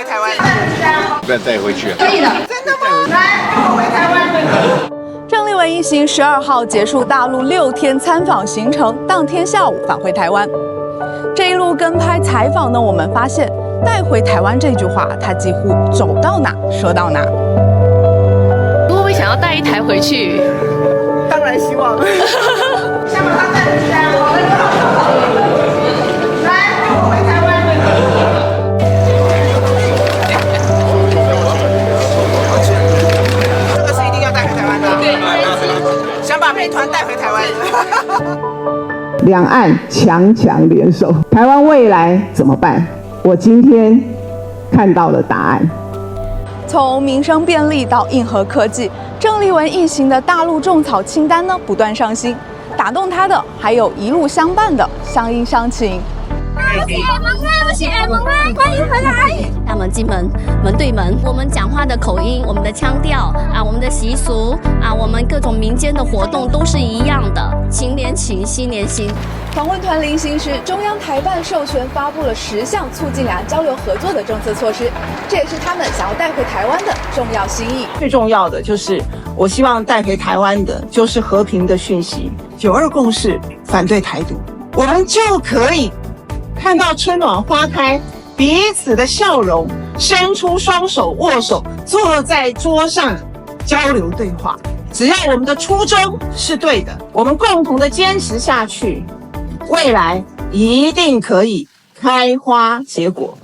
台湾。不要带回去。可以的，真的吗？来，跟我回台湾。郑丽文一行12号结束大陆6天参访行程，当天下午返回台湾。这一路跟拍采访呢，我们发现带回台湾这句话，他几乎走到哪说到哪。会不会想要带一台回去？当然希望。下马上带回家，好的，好。来，跟我回台湾。这个是一定要带回台湾的。对，想把美团带回台湾。两岸强强联手，台湾未来怎么办？我今天看到了答案。从民生便利到硬核科技，郑丽文一行的大陆种草清单呢不断上新，打动他的还有一路相伴的乡音乡情。我是爱萌啊，欢迎回来！大门进门，门对门，我们讲话的口音，我们的腔调啊，我们的习俗啊，我们各种民间的活动都是一样的，情连情，心连心。访问团临行时，中央台办授权发布了10项促进两岸交流合作的政策措施，这也是他们想要带回台湾的重要心意。最重要的就是，我希望带给台湾的就是和平的讯息，9·2共识，反对台独，我们就可以看到春暖花开，彼此的笑容，伸出双手握手，坐在桌上交流对话。只要我们的初衷是对的，我们共同的坚持下去，未来一定可以开花结果。